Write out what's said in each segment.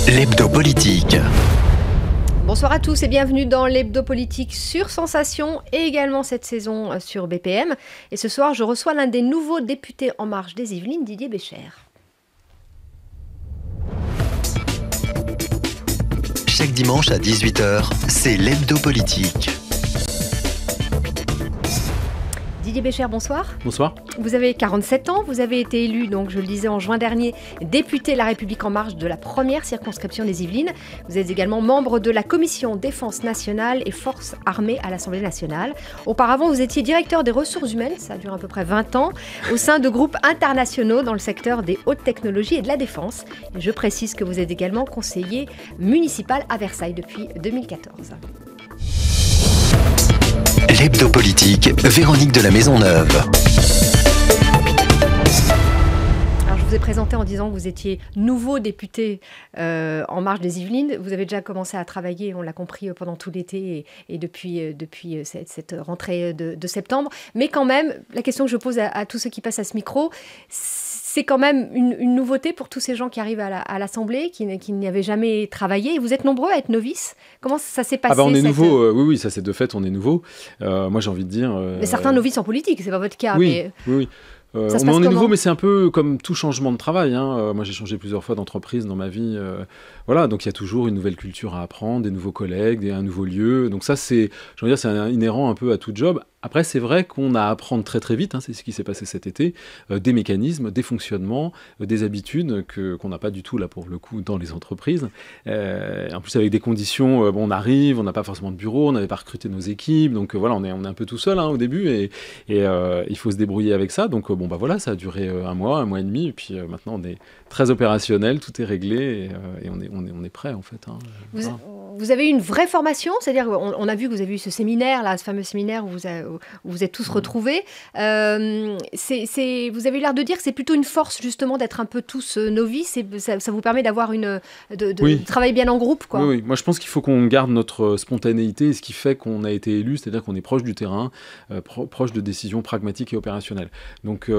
L'hebdo politique. Bonsoir à tous et bienvenue dans l'hebdo politique sur Sensation et également cette saison sur BPM. Et ce soir, je reçois l'un des nouveaux députés En Marche des Yvelines, Didier Bécher. Chaque dimanche à 18h, c'est l'hebdo politique. Didier Bécher, bonsoir. Bonsoir. Vous avez 47 ans, vous avez été élu, donc je le disais en juin dernier, député La République En Marche de la première circonscription des Yvelines. Vous êtes également membre de la commission Défense nationale et Forces armées à l'Assemblée nationale. Auparavant, vous étiez directeur des ressources humaines, ça dure à peu près 20 ans, au sein de groupes internationaux dans le secteur des hautes technologies et de la défense. Et je précise que vous êtes également conseiller municipal à Versailles depuis 2014. L'hebdo politique, Véronique de la Maisonneuve. Alors je vous ai présenté en disant que vous étiez nouveau député En Marche des Yvelines. Vous avez déjà commencé à travailler, on l'a compris, pendant tout l'été et depuis cette rentrée de septembre. Mais quand même, la question que je pose à tous ceux qui passent à ce micro, c'est quand même une nouveauté pour tous ces gens qui arrivent à l'Assemblée, qui n'y avaient jamais travaillé. Et vous êtes nombreux à être novices. Comment ça s'est passé? On est nouveau, oui, ça c'est de fait, on est nouveau. Moi j'ai envie de dire... Mais certains novices en politique, c'est pas votre cas. Oui, mais... oui. On est nouveau, mais c'est un peu comme tout changement de travail. Moi, j'ai changé plusieurs fois d'entreprise dans ma vie. Voilà, donc il y a toujours une nouvelle culture à apprendre, des nouveaux collègues, un nouveau lieu. Donc ça, c'est inhérent un peu à tout job. Après, c'est vrai qu'on a à apprendre très très vite, c'est ce qui s'est passé cet été, des mécanismes, des fonctionnements, des habitudes qu'on n'a pas du tout, là, pour le coup, dans les entreprises. En plus, avec des conditions, on arrive, on n'a pas forcément de bureau, on n'avait pas recruté nos équipes, donc voilà, on est un peu tout seul au début, et il faut se débrouiller avec ça. Donc voilà, ça a duré un mois et demi, et puis maintenant on est très opérationnel, tout est réglé, et on est prêt en fait. Vous avez eu une vraie formation, c'est-à-dire on a vu que vous avez eu ce séminaire, là, ce fameux séminaire où vous êtes tous retrouvés. Vous avez l'air de dire que c'est plutôt une force justement d'être un peu tous novices, et ça vous permet d'avoir de travailler bien en groupe, quoi. Oui. Moi je pense qu'il faut qu'on garde notre spontanéité, et ce qui fait qu'on a été élu, c'est-à-dire qu'on est proche du terrain, proche de décisions pragmatiques et opérationnelles. Donc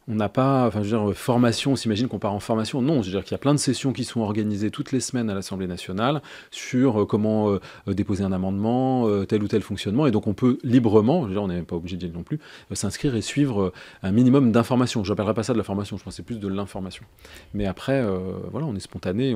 on n'a pas, formation, on s'imagine qu'on part en formation. Non, je veux dire qu'il y a plein de sessions qui sont organisées toutes les semaines à l'Assemblée nationale sur comment déposer un amendement, tel ou tel fonctionnement. Et donc on peut librement, on n'est pas obligé d'y aller non plus, s'inscrire et suivre un minimum d'informations. Je n'appellerai pas ça de la formation, je pense que c'est plus de l'information. Mais après, voilà, on est spontané,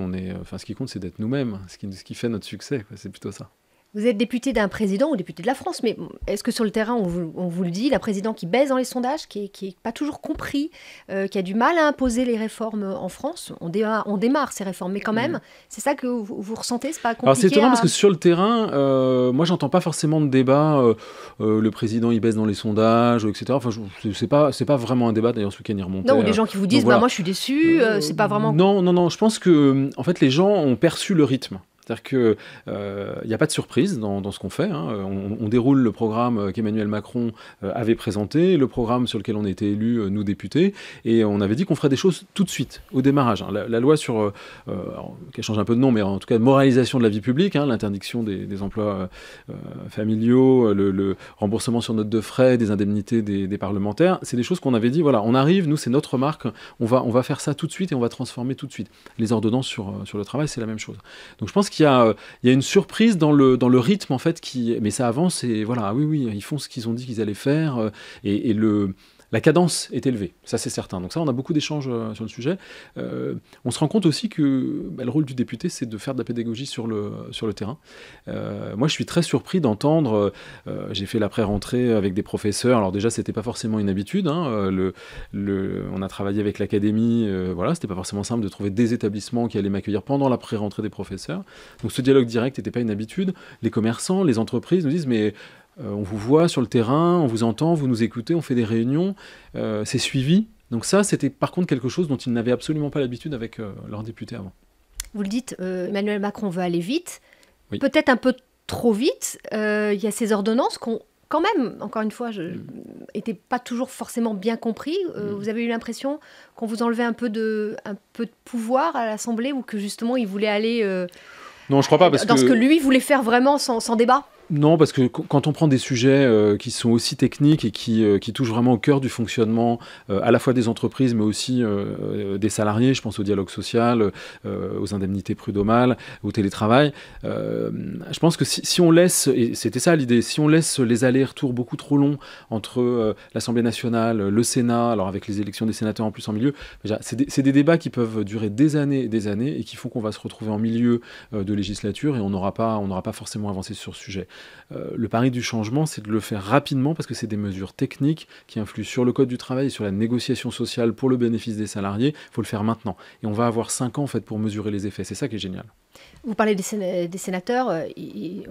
ce qui compte, c'est d'être nous-mêmes, ce qui fait notre succès, quoi, c'est plutôt ça. Vous êtes député d'un président ou député de la France, mais est-ce que sur le terrain, on vous le dit, un président qui baisse dans les sondages, qui n'est pas toujours compris, qui a du mal à imposer les réformes en France? On démarre ces réformes, mais quand même, c'est ça que vous ressentez? C'est pas compliqué? Alors c'est étonnant parce que sur le terrain, moi j'entends pas forcément de débat, le président il baisse dans les sondages, etc. Enfin, c'est pas vraiment un débat, d'ailleurs ce week-end il remontait. Non, ou des gens qui vous disent, voilà. Moi je suis déçu, c'est pas vraiment... Non, je pense que en fait les gens ont perçu le rythme. C'est-à-dire qu'il n'y a pas de surprise dans ce qu'on fait. On déroule le programme qu'Emmanuel Macron avait présenté, le programme sur lequel on était élus, nous députés, et on avait dit qu'on ferait des choses tout de suite, au démarrage. La loi sur, qui change un peu de nom, mais en tout cas moralisation de la vie publique, l'interdiction des emplois familiaux, le remboursement sur note de frais, des indemnités des parlementaires, c'est des choses qu'on avait dit, voilà, on arrive, nous c'est notre marque, on va faire ça tout de suite et on va transformer tout de suite. Les ordonnances sur le travail, c'est la même chose. Donc je pense qu'il y a une surprise dans le rythme en fait, mais ça avance et voilà, oui, ils font ce qu'ils ont dit qu'ils allaient faire et la cadence est élevée, ça c'est certain. Donc ça, on a beaucoup d'échanges sur le sujet. On se rend compte aussi que le rôle du député, c'est de faire de la pédagogie sur le terrain. Moi, je suis très surpris d'entendre, j'ai fait la pré-rentrée avec des professeurs, alors déjà, c'était pas forcément une habitude, on a travaillé avec l'académie, c'était pas forcément simple de trouver des établissements qui allaient m'accueillir pendant la pré-rentrée des professeurs. Donc ce dialogue direct n'était pas une habitude. Les commerçants, les entreprises nous disent, mais... on vous voit sur le terrain, on vous entend, vous nous écoutez, on fait des réunions, c'est suivi. Donc ça, c'était par contre quelque chose dont ils n'avaient absolument pas l'habitude avec leurs députés avant. Vous le dites, Emmanuel Macron veut aller vite, oui. Peut-être un peu trop vvite. Il y a ces ordonnances qu'on, quand même, encore une fois, n'étaient pas toujours forcément bien compris. Vous avez eu l'impression qu'on vous enlevait un peu de pouvoir à l'Assemblée, ou que justement il voulait aller... Non, je crois pas, parce dans ce que lui voulait faire vraiment sans débat? Non, parce que quand on prend des sujets qui sont aussi techniques et qui touchent vraiment au cœur du fonctionnement à la fois des entreprises, mais aussi des salariés, je pense au dialogue social, aux indemnités prud'homales, au télétravail, je pense que si on laisse, et c'était ça l'idée, si on laisse les allers-retours beaucoup trop longs entre l'Assemblée nationale, le Sénat, alors avec les élections des sénateurs en plus en milieu, c'est des débats qui peuvent durer des années et qui font qu'on va se retrouver en milieu de législature et on n'aura pas forcément avancé sur ce sujet. Le pari du changement, c'est de le faire rapidement parce que c'est des mesures techniques qui influent sur le code du travail et sur la négociation sociale pour le bénéfice des salariés. Il faut le faire maintenant. Et on va avoir 5 ans en fait, pour mesurer les effets. C'est ça qui est génial. Vous parlez des sénateurs,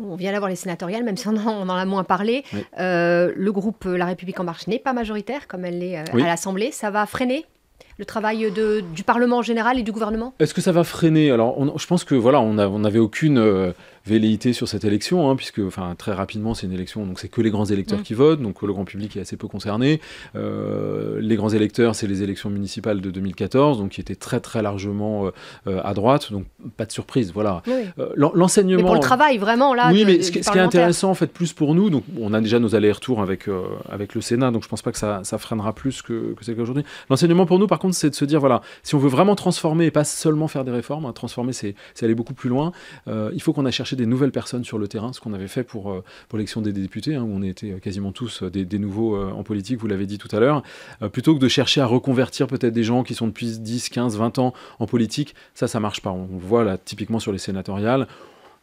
on vient d'avoir les sénatoriales, même si on en a moins parlé. Oui. Le groupe La République En Marche n'est pas majoritaire, comme elle l'est à l'Assemblée. Ça va freiner le travail du Parlement en général et du gouvernement ? Est-ce que ça va freiner ? Alors, je pense que voilà, on n'avait aucune velléité sur cette élection, hein, puisque très rapidement, c'est une élection, donc c'est que les grands électeurs qui votent, donc le grand public est assez peu concerné. Les grands électeurs, c'est les élections municipales de 2014, donc qui étaient très très largement à droite, donc pas de surprise, voilà. Oui. L'enseignement... Mais pour le travail, vraiment, là, oui, mais ce qui est intéressant, en fait, plus pour nous, donc on a déjà nos allers-retours avec le Sénat, donc je pense pas que ça freinera plus que c'est qu'aujourd'hui. L'enseignement pour nous, par contre, c'est de se dire, voilà, si on veut vraiment transformer et pas seulement faire des réformes, hein, transformer, c'est aller beaucoup plus loin, il faut qu'on a cherché des nouvelles personnes sur le terrain, ce qu'on avait fait pour l'élection des députés, hein, où on était quasiment tous des nouveaux en politique, vous l'avez dit tout à l'heure, plutôt que de chercher à reconvertir peut-être des gens qui sont depuis 10, 15, 20 ans en politique, ça marche pas. On le voit là typiquement sur les sénatoriales.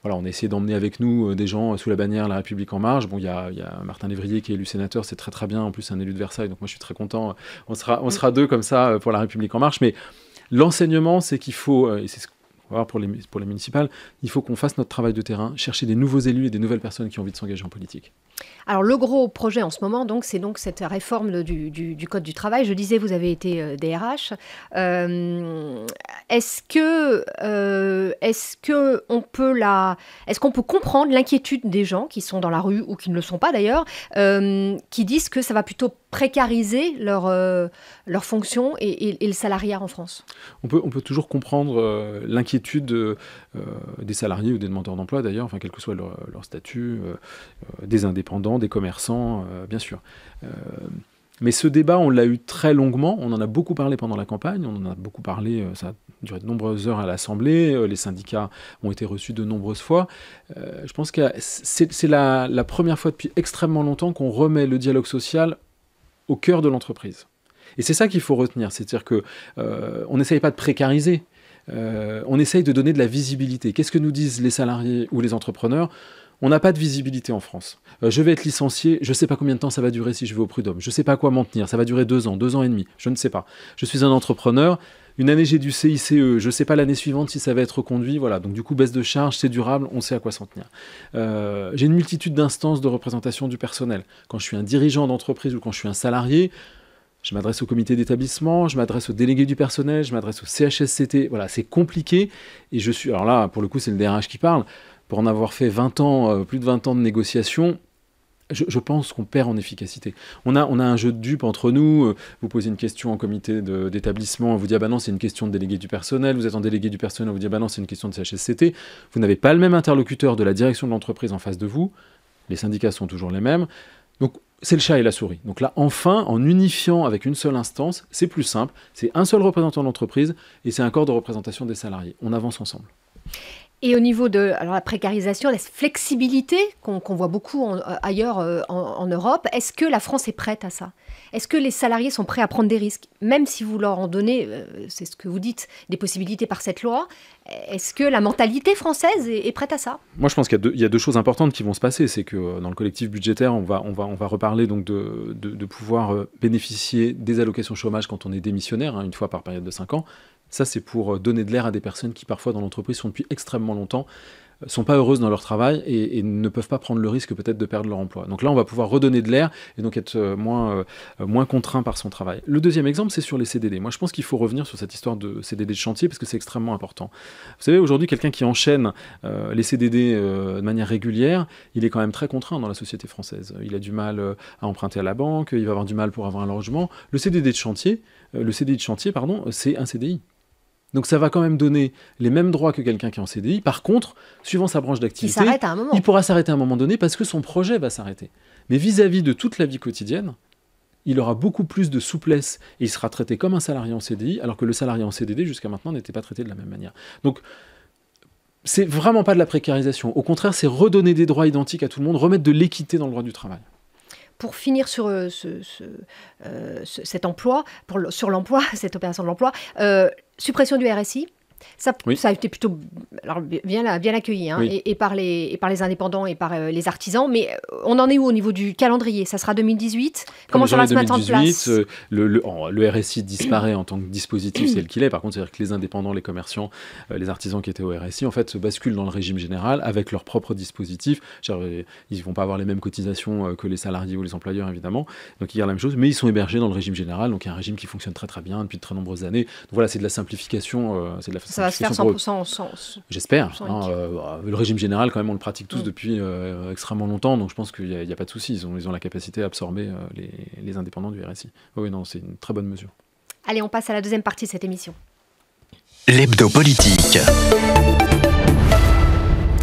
Voilà, on a essayé d'emmener avec nous des gens sous la bannière La République En Marche. Bon, il y a Martin Lévrier qui est élu sénateur, c'est très très bien, en plus un élu de Versailles, donc moi je suis très content. On sera deux comme ça pour La République En Marche, mais l'enseignement, c'est qu'il faut, et c'est ce pour les municipales, il faut qu'on fasse notre travail de terrain, chercher des nouveaux élus et des nouvelles personnes qui ont envie de s'engager en politique. Alors le gros projet en ce moment, c'est donc cette réforme du Code du travail. Je disais, vous avez été DRH. Est-ce qu'on peut comprendre l'inquiétude des gens qui sont dans la rue ou qui ne le sont pas d'ailleurs, qui disent que ça va plutôt précariser leur fonction et le salariat en France ? On peut toujours comprendre l'inquiétude des salariés ou des demandeurs d'emploi d'ailleurs, quel que soit leur statut, des indépendants, des commerçants, bien sûr. Mais ce débat, on l'a eu très longuement, on en a beaucoup parlé pendant la campagne, on en a beaucoup parlé, ça a duré de nombreuses heures à l'Assemblée, les syndicats ont été reçus de nombreuses fois. Je pense que c'est la première fois depuis extrêmement longtemps qu'on remet le dialogue social au cœur de l'entreprise. Et c'est ça qu'il faut retenir, c'est-à-dire qu'on n'essaye pas de précariser, on essaye de donner de la visibilité. Qu'est-ce que nous disent les salariés ou les entrepreneurs ? On n'a pas de visibilité en France. Je vais être licencié, je ne sais pas combien de temps ça va durer si je vais au prud'homme. Je ne sais pas à quoi m'en tenir, ça va durer 2 ans, 2 ans et demi, je ne sais pas. Je suis un entrepreneur, une année j'ai du CICE, je ne sais pas l'année suivante si ça va être reconduit, voilà. Donc du coup, baisse de charge, c'est durable, on sait à quoi s'en tenir. J'ai une multitude d'instances de représentation du personnel. Quand je suis un dirigeant d'entreprise ou quand je suis un salarié, je m'adresse au comité d'établissement, je m'adresse aux délégués du personnel, je m'adresse au CHSCT. Voilà, c'est compliqué. Et alors là, pour le coup, c'est le DRH qui parle. Pour en avoir fait 20 ans, plus de 20 ans de négociations, je pense qu'on perd en efficacité. On a un jeu de dupes entre nous. Vous posez une question en comité d'établissement, on vous dit « Ah bah non, c'est une question de délégué du personnel ». Vous êtes en délégué du personnel, on vous dit « Ah bah non, c'est une question de CHSCT ». Vous n'avez pas le même interlocuteur de la direction de l'entreprise en face de vous. Les syndicats sont toujours les mêmes. Donc, c'est le chat et la souris. Donc là, enfin, en unifiant avec une seule instance, c'est plus simple. C'est un seul représentant de l'entreprise et c'est un corps de représentation des salariés. On avance ensemble. Et au niveau de la précarisation, la flexibilité qu'on voit beaucoup ailleurs en Europe, est-ce que la France est prête à ça ? Est-ce que les salariés sont prêts à prendre des risques ? Même si vous leur en donnez, c'est ce que vous dites, des possibilités par cette loi, est-ce que la mentalité française est prête à ça ? Moi, je pense qu'il y a deux choses importantes qui vont se passer. C'est que dans le collectif budgétaire, on va reparler donc de pouvoir bénéficier des allocations chômage quand on est démissionnaire, une fois par période de 5 ans. Ça, c'est pour donner de l'air à des personnes qui, parfois, dans l'entreprise, sont depuis extrêmement longtemps, sont pas heureuses dans leur travail et ne peuvent pas prendre le risque, peut-être, de perdre leur emploi. Donc là, on va pouvoir redonner de l'air et donc être moins contraint par son travail. Le deuxième exemple, c'est sur les CDD. Moi, je pense qu'il faut revenir sur cette histoire de CDD de chantier parce que c'est extrêmement important. Vous savez, aujourd'hui, quelqu'un qui enchaîne les CDD de manière régulière, il est quand même très contraint dans la société française. Il a du mal à emprunter à la banque, il va avoir du mal pour avoir un logement. Le CDD de chantier, c'est un CDI. Donc ça va quand même donner les mêmes droits que quelqu'un qui est en CDI. Par contre, suivant sa branche d'activité, il s'arrête à un moment. Il pourra s'arrêter à un moment donné parce que son projet va s'arrêter. Mais vis-à-vis de toute la vie quotidienne, il aura beaucoup plus de souplesse et il sera traité comme un salarié en CDI, alors que le salarié en CDD jusqu'à maintenant n'était pas traité de la même manière. Donc c'est vraiment pas de la précarisation. Au contraire, c'est redonner des droits identiques à tout le monde, remettre de l'équité dans le droit du travail. Pour finir sur cet emploi, sur l'emploi, cette opération de l'emploi, suppression du RSI. Ça a été plutôt bien accueilli oui. et par les indépendants et par les artisans. Mais on en est où au niveau du calendrier? Ça sera 2018? Comment ça va se mettre en place? Le RSI disparaît en tant que dispositif tel qu'il est. Par contre, c'est-à-dire que les indépendants, les commerçants, les artisans qui étaient au RSI, en fait, se basculent dans le régime général avec leur propre dispositif. Ils ne vont pas avoir les mêmes cotisations que les salariés ou les employeurs, évidemment. Donc, il y a la même chose. Mais ils sont hébergés dans le régime général. Donc, il y a un régime qui fonctionne très, très bien depuis de très nombreuses années. Donc, voilà, c'est de la simplification. Ça va se faire 100% sans... J'espère. Le régime général, quand même, on le pratique tous depuis extrêmement longtemps, donc je pense qu'il n'y a pas de souci. Ils ont la capacité à absorber les indépendants du RSI. Oui, non, c'est une très bonne mesure. Allez, on passe à la deuxième partie de cette émission. L'hebdo politique.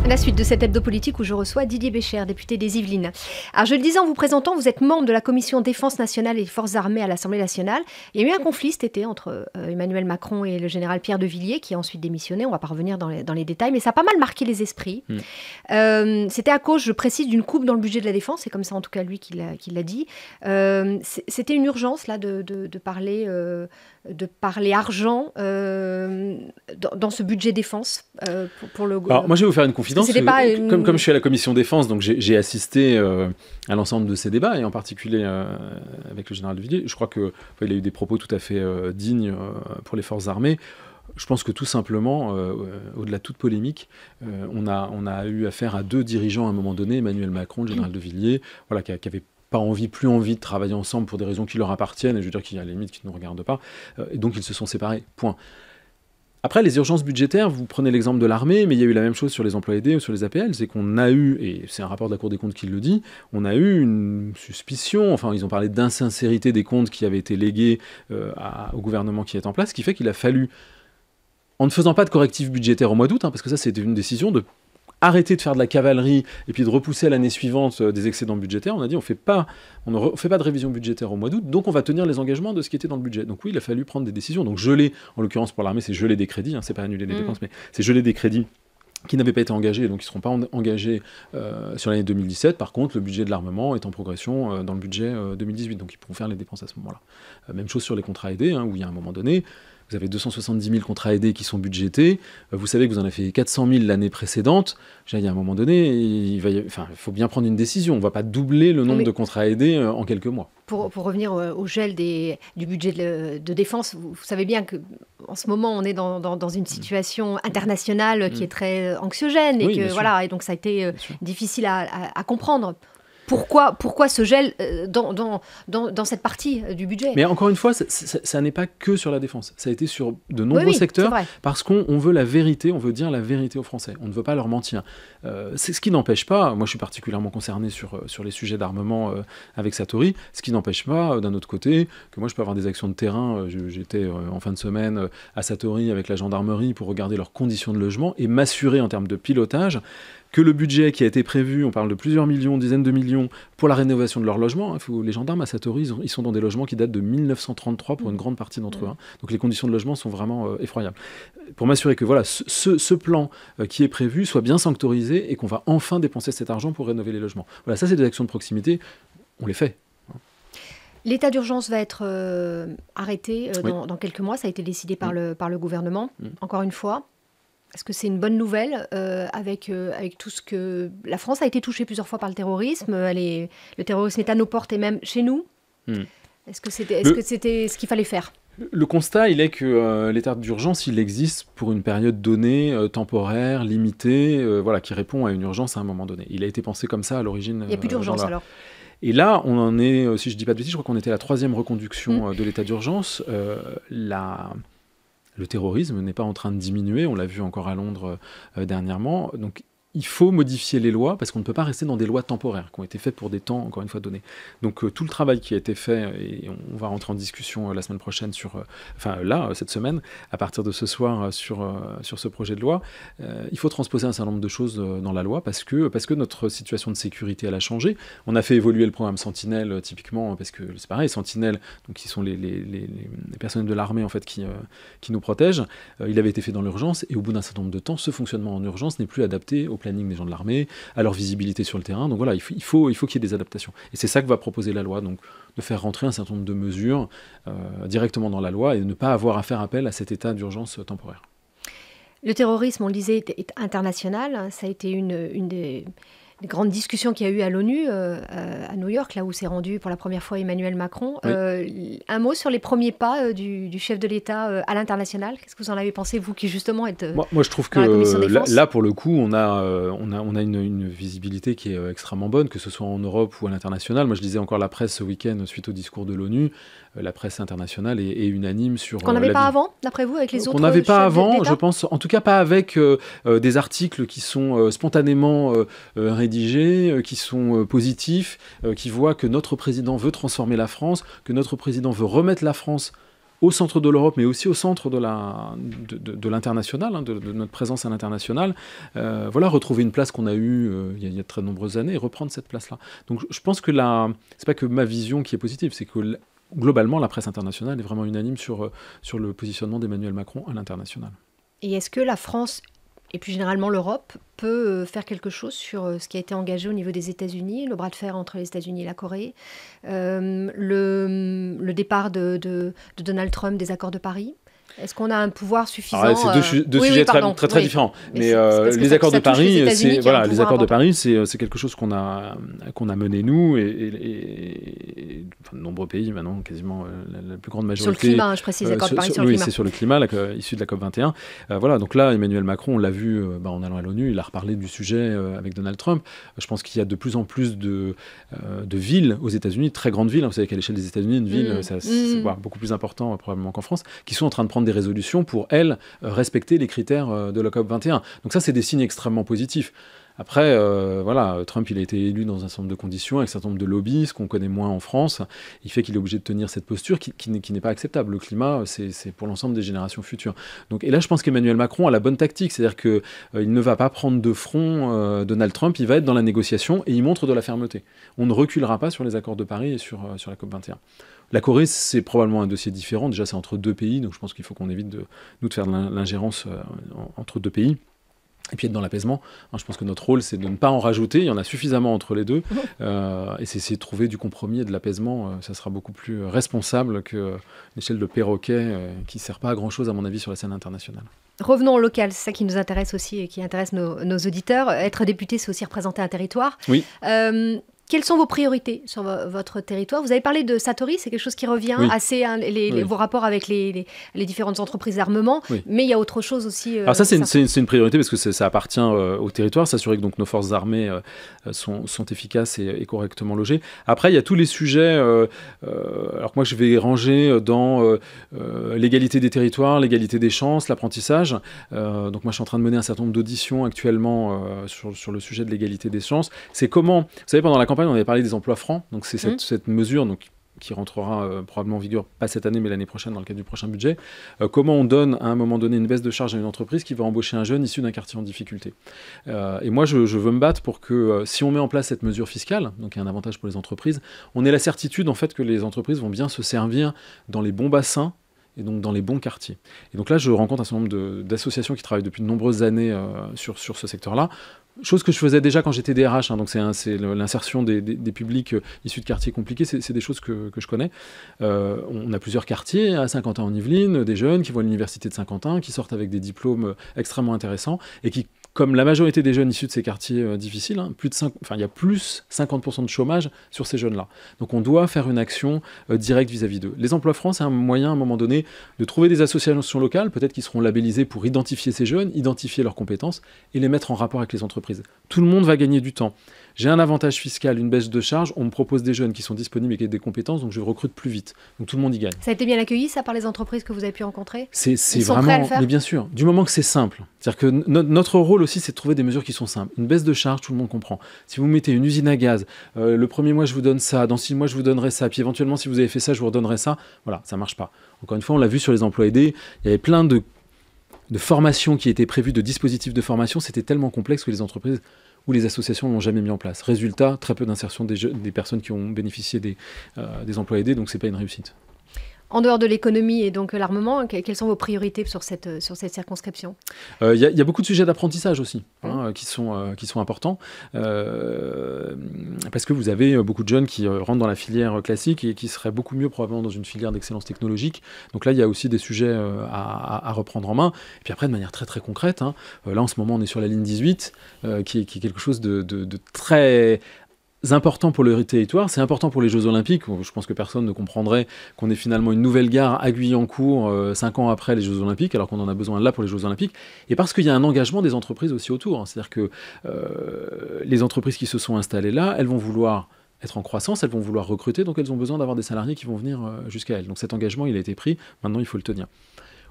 La suite de cet hebdo politique où je reçois Didier Bécher, député des Yvelines. Alors je le disais en vous présentant, vous êtes membre de la commission défense nationale et forces armées à l'Assemblée nationale. Il y a eu un conflit cet été entre Emmanuel Macron et le général Pierre de Villiers, qui a ensuite démissionné. On ne va pas revenir dans les détails, mais ça a pas mal marqué les esprits. C'était à cause, je précise, d'une coupe dans le budget de la défense. C'est comme ça en tout cas lui qui l'a dit. C'était une urgence là de parler argent dans ce budget défense pour le... Alors, moi, je vais vous faire une confidence. Comme je suis à la commission défense, donc j'ai assisté à l'ensemble de ces débats, et en particulier avec le général de Villiers. Je crois qu'il a eu des propos tout à fait dignes pour les forces armées. Je pense que tout simplement, au-delà de toute polémique, on a eu affaire à deux dirigeants à un moment donné, Emmanuel Macron, le général de Villiers, voilà, qui avaient plus envie de travailler ensemble pour des raisons qui leur appartiennent, et je veux dire qu'il y a la limite qui ne nous regarde pas, et donc ils se sont séparés, point. Après, les urgences budgétaires, vous prenez l'exemple de l'armée, mais il y a eu la même chose sur les emplois aidés ou sur les APL, c'est qu'on a eu, et c'est un rapport de la Cour des comptes qui le dit, on a eu une suspicion, enfin ils ont parlé d'insincérité des comptes qui avaient été légués au gouvernement qui est en place, ce qui fait qu'il a fallu, en ne faisant pas de correctif budgétaire au mois d'août, parce que ça c'était une décision de arrêter de faire de la cavalerie et puis de repousser à l'année suivante des excédents budgétaires, on a dit on ne fait pas de révision budgétaire au mois d'août, donc on va tenir les engagements de ce qui était dans le budget. Donc oui, il a fallu prendre des décisions. Donc geler, en l'occurrence pour l'armée, c'est geler des crédits, c'est pas annuler des dépenses, mais c'est geler des crédits qui n'avaient pas été engagés, donc ils ne seront pas engagés sur l'année 2017. Par contre, le budget de l'armement est en progression dans le budget 2018, donc ils pourront faire les dépenses à ce moment-là. Même chose sur les contrats aidés, où il y a un moment donné, vous avez 270 000 contrats aidés qui sont budgétés. Vous savez que vous en avez fait 400 000 l'année précédente. Il y a un moment donné, il faut bien prendre une décision. On ne va pas doubler le nombre de contrats aidés en quelques mois. Pour revenir au gel du budget de défense, vous savez bien qu'en ce moment, on est dans une situation internationale qui est très anxiogène. Et donc ça a été difficile à comprendre. Pourquoi ce gel dans cette partie du budget? Mais encore une fois, ça n'est pas que sur la défense. Ça a été sur de nombreux secteurs, parce qu'on veut la vérité, on veut dire la vérité aux Français. On ne veut pas leur mentir. C'est ce qui n'empêche pas, moi je suis particulièrement concerné sur les sujets d'armement avec Satori, ce qui n'empêche pas, d'un autre côté, que moi je peux avoir des actions de terrain. J'étais en fin de semaine à Satori avec la gendarmerie pour regarder leurs conditions de logement et m'assurer en termes de pilotage que le budget qui a été prévu, on parle de plusieurs millions, dizaines de millions, pour la rénovation de leur logement, les gendarmes à Satori, ils sont dans des logements qui datent de 1933 pour une grande partie d'entre eux. Donc les conditions de logement sont vraiment effroyables. Pour m'assurer que voilà, ce plan qui est prévu soit bien sanctuarisé et qu'on va enfin dépenser cet argent pour rénover les logements. Voilà, ça c'est des actions de proximité, on les fait. L'état d'urgence va être arrêté dans quelques mois, ça a été décidé par le gouvernement, encore une fois. Est-ce que c'est une bonne nouvelle avec tout ce que... La France a été touchée plusieurs fois par le terrorisme. Le terrorisme est à nos portes et même chez nous. Est-ce que c'était ce qu'il fallait faire? Le constat, il est que l'état d'urgence, il existe pour une période donnée, temporaire, limitée, qui répond à une urgence à un moment donné. Il a été pensé comme ça à l'origine. Il n'y a plus d'urgence alors? Et là, on en est, si je ne dis pas de bêtises, je crois qu'on était à la 3e reconduction de l'état d'urgence. Le terrorisme n'est pas en train de diminuer, on l'a vu encore à Londres dernièrement. Donc il faut modifier les lois parce qu'on ne peut pas rester dans des lois temporaires qui ont été faites pour des temps, encore une fois, donnés. Donc tout le travail qui a été fait, et on va rentrer en discussion la semaine prochaine cette semaine, à partir de ce soir, sur ce projet de loi, il faut transposer un certain nombre de choses dans la loi parce que notre situation de sécurité, elle a changé. On a fait évoluer le programme Sentinelle, typiquement, parce que c'est pareil, Sentinelle, donc qui sont les personnels de l'armée, en fait, qui nous protègent, il avait été fait dans l'urgence, et au bout d'un certain nombre de temps, ce fonctionnement en urgence n'est plus adapté au planning des gens de l'armée, à leur visibilité sur le terrain. Donc voilà, il faut qu'il y ait des adaptations. Et c'est ça que va proposer la loi, donc de faire rentrer un certain nombre de mesures directement dans la loi et de ne pas avoir à faire appel à cet état d'urgence temporaire. Le terrorisme, on le disait, est international. Ça a été une des grandes discussions qu'il y a eu à l'ONU, à New York, là où s'est rendu pour la première fois Emmanuel Macron. Oui. Un mot sur les premiers pas du chef de l'État à l'international. Qu'est-ce que vous en avez pensé, vous qui justement êtes moi, je trouve que là, pour le coup, on a une visibilité qui est extrêmement bonne, que ce soit en Europe ou à l'international. Moi, je lisais encore la presse ce week-end suite au discours de l'ONU. La presse internationale est unanime sur... Qu'on n'avait pas avant, d'après vous, avec les autres... Qu'on n'avait pas avant, je pense, en tout cas pas avec des articles qui sont spontanément rédigés, qui sont positifs, qui voient que notre président veut transformer la France, que notre président veut remettre la France au centre de l'Europe, mais aussi au centre de l'international, de notre présence à l'international. Retrouver une place qu'on a eue il y a de très nombreuses années et reprendre cette place-là. Donc je pense que c'est pas que ma vision qui est positive, c'est que globalement, la presse internationale est vraiment unanime sur le positionnement d'Emmanuel Macron à l'international. Et est-ce que la France, et plus généralement l'Europe, peut faire quelque chose sur ce qui a été engagé au niveau des États-Unis, le bras de fer entre les États-Unis et la Corée, le départ de Donald Trump des accords de Paris ? Est-ce qu'on a un pouvoir suffisant? C'est deux sujets très différents. Mais les accords de Paris, c'est quelque chose qu'on a mené nous et de nombreux pays maintenant, quasiment la plus grande majorité. Sur le climat, je précise, accords de Paris sur le climat. Oui, c'est sur le climat, issu de la COP21. Donc là, Emmanuel Macron, on l'a vu en allant à l'ONU, il a reparlé du sujet avec Donald Trump. Je pense qu'il y a de plus en plus de villes aux États-Unis, très grandes villes. Vous savez qu'à l'échelle des États-Unis, une ville, c'est beaucoup plus important probablement qu'en France, qui sont en train de prendre des résolutions pour, elles, respecter les critères de la COP21. Donc ça, c'est des signes extrêmement positifs. Après, Trump, il a été élu dans un certain nombre de conditions, avec un certain nombre de lobbies, ce qu'on connaît moins en France. Il fait qu'il est obligé de tenir cette posture qui n'est pas acceptable. Le climat, c'est pour l'ensemble des générations futures. Et là, je pense qu'Emmanuel Macron a la bonne tactique, c'est-à-dire qu'il ne va pas prendre de front Donald Trump, il va être dans la négociation et il montre de la fermeté. On ne reculera pas sur les accords de Paris et sur la COP21. La Corée, c'est probablement un dossier différent. Déjà, c'est entre deux pays, donc je pense qu'il faut qu'on évite de faire de l'ingérence entre deux pays. Et puis être dans l'apaisement. Je pense que notre rôle, c'est de ne pas en rajouter. Il y en a suffisamment entre les deux. Et c'est essayer de trouver du compromis et de l'apaisement. Ça sera beaucoup plus responsable qu'une échelle de perroquet qui ne sert pas à grand-chose, à mon avis, sur la scène internationale. Revenons au local, c'est ça qui nous intéresse aussi et qui intéresse nos auditeurs. Être député, c'est aussi représenter un territoire. Oui. Quelles sont vos priorités sur votre territoire? Vous avez parlé de Satori, c'est quelque chose qui revient assez, vos rapports avec les différentes entreprises d'armement, mais il y a autre chose aussi. Alors ça, c'est une priorité parce que ça appartient au territoire, s'assurer que donc, nos forces armées sont efficaces et correctement logées. Après, il y a tous les sujets, alors moi je vais ranger dans l'égalité des territoires, l'égalité des chances, l'apprentissage. Donc moi je suis en train de mener un certain nombre d'auditions actuellement sur le sujet de l'égalité des chances. C'est comment, vous savez, pendant la campagne, on avait parlé des emplois francs, donc c'est cette mesure qui rentrera probablement en vigueur, pas cette année, mais l'année prochaine, dans le cadre du prochain budget. Comment on donne, à un moment donné, une baisse de charge à une entreprise qui va embaucher un jeune issu d'un quartier en difficulté. Et moi, je veux me battre pour que, si on met en place cette mesure fiscale, donc il y a un avantage pour les entreprises, on ait la certitude, en fait, que les entreprises vont bien se servir dans les bons bassins, et donc dans les bons quartiers. Et donc là, je rencontre un certain nombre d'associations qui travaillent depuis de nombreuses années sur ce secteur-là. Chose que je faisais déjà quand j'étais DRH, donc c'est l'insertion des publics issus de quartiers compliqués, c'est des choses que je connais. On a plusieurs quartiers, à Saint-Quentin-en-Yvelines, des jeunes qui vont à l'université de Saint-Quentin, qui sortent avec des diplômes extrêmement intéressants, et qui, comme la majorité des jeunes issus de ces quartiers difficiles, il y a plus 50% de chômage sur ces jeunes-là. Donc on doit faire une action directe vis-à-vis d'eux. Les emplois francs, c'est un moyen, à un moment donné, de trouver des associations locales, peut-être qui seront labellisées pour identifier ces jeunes, identifier leurs compétences, et les mettre en rapport avec les entreprises. Tout le monde va gagner du temps. j'ai un avantage fiscal, une baisse de charges, on me propose des jeunes qui sont disponibles et qui ont des compétences, donc je recrute plus vite. Donc tout le monde y gagne. Ça a été bien accueilli, ça, par les entreprises que vous avez pu rencontrer? C'est sont prêts à le vraiment, faire? mais bien sûr, du moment que c'est simple. C'est-à-dire que notre rôle aussi, c'est de trouver des mesures qui sont simples. Une baisse de charge, tout le monde comprend. Si vous mettez une usine à gaz, le premier mois, je vous donne ça, dans 6 mois, je vous donnerai ça, puis éventuellement, si vous avez fait ça, je vous redonnerai ça. Voilà, ça marche pas. Encore une fois, on l'a vu sur les emplois aidés, il y avait plein de formations qui étaient prévues, de dispositifs de formation. C'était tellement complexe que les entreprises ou les associations ne l'ont jamais mis en place. Résultat, très peu d'insertion des personnes qui ont bénéficié des emplois aidés, donc c'est pas une réussite. En dehors de l'économie et donc l'armement, quelles sont vos priorités sur cette circonscription? Il y a beaucoup de sujets d'apprentissage aussi qui sont importants parce que vous avez beaucoup de jeunes qui rentrent dans la filière classique et qui seraient beaucoup mieux probablement dans une filière d'excellence technologique. Donc là, il y a aussi des sujets à reprendre en main. Et puis après, de manière très très concrète, là en ce moment, on est sur la ligne 18 qui est quelque chose de très important pour le territoire, c'est important pour les Jeux Olympiques. Je pense que personne ne comprendrait qu'on ait finalement une nouvelle gare à Guyancourt 5 ans après les Jeux Olympiques, alors qu'on en a besoin là pour les Jeux Olympiques. Et parce qu'il y a un engagement des entreprises aussi autour. C'est-à-dire que les entreprises qui se sont installées là, elles vont vouloir être en croissance, elles vont vouloir recruter, donc elles ont besoin d'avoir des salariés qui vont venir jusqu'à elles. Donc cet engagement, il a été pris, maintenant il faut le tenir.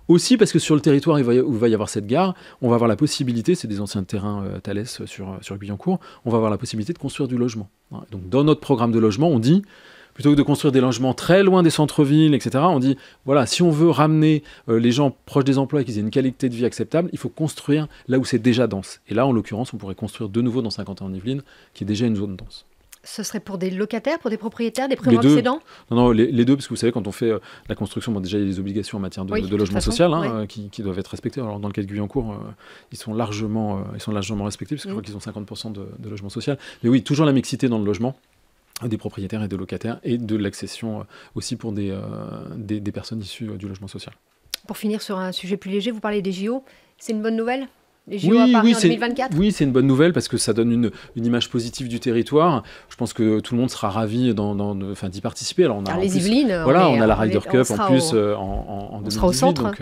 Aussi parce que sur le territoire où il va y avoir cette gare, on va avoir la possibilité, c'est des anciens terrains Thales sur Guyancourt, on va avoir la possibilité de construire du logement. Donc dans notre programme de logement, on dit, plutôt que de construire des logements très loin des centres-villes, etc., on dit, voilà, si on veut ramener les gens proches des emplois et qu'ils aient une qualité de vie acceptable, il faut construire là où c'est déjà dense. Et là, en l'occurrence, on pourrait construire de nouveau dans Saint-Quentin-en-Yvelines, qui est déjà une zone dense. Ce serait pour des locataires, pour des propriétaires, des primo-accédants? Non, les deux, parce que vous savez, quand on fait la construction, déjà il y a des obligations en matière de logement social qui doivent être respectées. Alors dans le cas de Guyancourt, ils sont largement respectés, parce que je crois qu'ils ont 50% de logement social. Mais oui, toujours la mixité dans le logement, des propriétaires et des locataires, et de l'accession aussi pour des personnes issues du logement social. Pour finir sur un sujet plus léger, vous parlez des JO, c'est une bonne nouvelle? Les JO à Paris en 2024 ? Oui, c'est une bonne nouvelle parce que ça donne une image positive du territoire. Je pense que tout le monde sera ravi d'y participer. Alors, on a les Yvelines, on a la Ryder Cup en plus en 2018. On sera au centre. Donc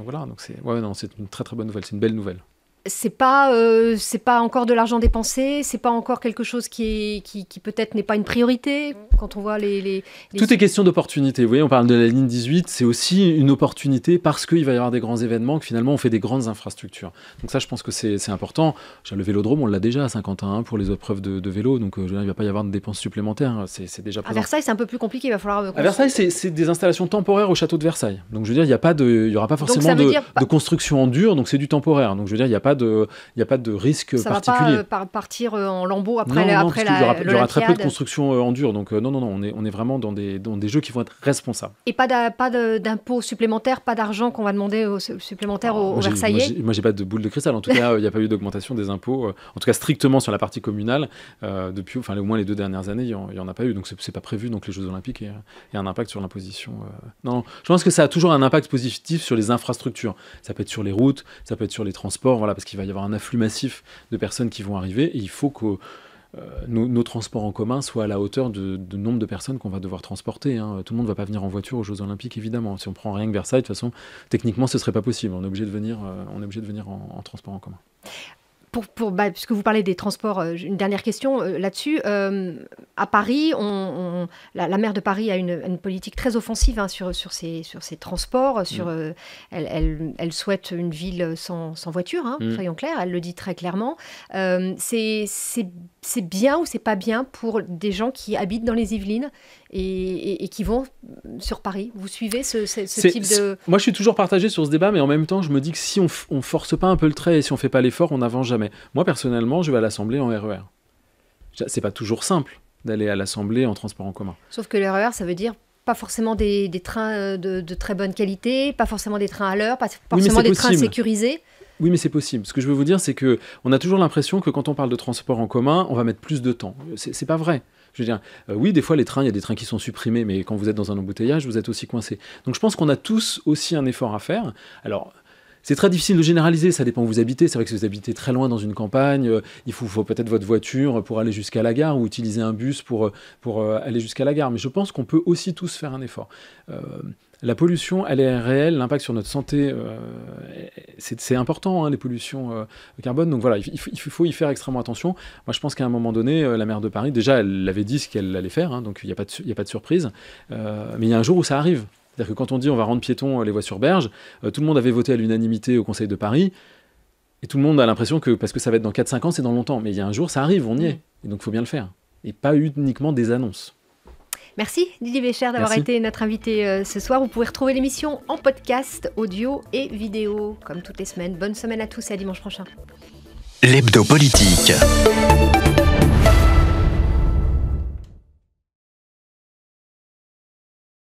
voilà, c'est une très très bonne nouvelle, c'est une belle nouvelle. C'est pas encore de l'argent dépensé, c'est pas encore quelque chose qui peut-être n'est pas une priorité quand on voit les... Tout est question d'opportunité. Vous voyez, on parle de la ligne 18, c'est aussi une opportunité parce qu'il va y avoir des grands événements, que finalement on fait des grandes infrastructures. Donc ça, je pense que c'est important. Le vélodrome, on l'a déjà à Saint-Quentin pour les épreuves de vélo, donc il ne va pas y avoir de dépenses supplémentaires. C'est déjà présent. À Versailles, c'est un peu plus compliqué, il va falloir... À Versailles, c'est des installations temporaires au château de Versailles. Donc je veux dire, il y aura pas forcément de construction en dur, donc c'est du temporaire. Donc je veux dire, il n'y a pas de risque particulier. Ça va pas partir en lambeaux après il y aura très peu de construction en dur. Donc non, on est vraiment dans des jeux qui vont être responsables. Et pas d'impôts supplémentaires, pas d'argent qu'on va demander supplémentaires aux Versaillais? Moi, j'ai pas de boule de cristal. En tout cas, il n'y a pas eu d'augmentation des impôts. En tout cas, strictement sur la partie communale. Depuis, au moins les 2 dernières années, il n'y en a pas eu. Donc c'est pas prévu. Donc les Jeux Olympiques aient un impact sur l'imposition. Non, je pense que ça a toujours un impact positif sur les infrastructures. Ça peut être sur les routes, ça peut être sur les transports, voilà, parce qu'il va y avoir un afflux massif de personnes qui vont arriver et il faut que nos transports en commun soient à la hauteur de nombre de personnes qu'on va devoir transporter. Tout le monde ne va pas venir en voiture aux Jeux Olympiques, évidemment. Si on prend rien que Versailles, de toute façon, techniquement, ce ne serait pas possible. On est obligé de venir en transport en commun. Puisque vous parlez des transports, une dernière question là-dessus. À Paris, la maire de Paris a une politique très offensive sur ses transports. Elle souhaite une ville sans voiture, soyons clairs. Elle le dit très clairement. C'est bien ou c'est pas bien pour des gens qui habitent dans les Yvelines et qui vont sur Paris? Vous suivez ce type de... Moi, je suis toujours partagé sur ce débat, mais en même temps, je me dis que si on force pas un peu le trait et si on fait pas l'effort, on n'avance jamais. Moi, personnellement, je vais à l'Assemblée en RER. C'est pas toujours simple d'aller à l'Assemblée en transport en commun. Sauf que le RER, ça veut dire pas forcément des trains de très bonne qualité, pas forcément des trains à l'heure, pas forcément des trains sécurisés. Oui, mais c'est possible. Ce que je veux vous dire, c'est qu'on a toujours l'impression que quand on parle de transport en commun, on va mettre plus de temps. C'est pas vrai. Je veux dire, oui, des fois, il y a des trains qui sont supprimés, mais quand vous êtes dans un embouteillage, vous êtes aussi coincé. Donc je pense qu'on a tous aussi un effort à faire. Alors, c'est très difficile de généraliser, ça dépend où vous habitez. C'est vrai que si vous habitez très loin dans une campagne, il faut peut-être votre voiture pour aller jusqu'à la gare ou utiliser un bus pour aller jusqu'à la gare. Mais je pense qu'on peut aussi tous faire un effort. La pollution, elle est réelle, l'impact sur notre santé, c'est important, hein, les pollutions carbone. Donc voilà, il faut y faire extrêmement attention. Moi, je pense qu'à un moment donné, la maire de Paris, déjà, elle l'avait dit ce qu'elle allait faire, hein, donc il n'y a pas de surprise. Mais il y a un jour où ça arrive. C'est-à-dire que quand on dit on va rendre piétons les voies sur berge, tout le monde avait voté à l'unanimité au Conseil de Paris, et tout le monde a l'impression que, parce que ça va être dans 4-5 ans, c'est dans longtemps. Mais il y a un jour, ça arrive, on y est. Et donc il faut bien le faire. Et pas uniquement des annonces. Merci Didier Bécher d'avoir été notre invité ce soir. Vous pouvez retrouver l'émission en podcast, audio et vidéo, comme toutes les semaines. Bonne semaine à tous et à dimanche prochain. L'hebdo politique.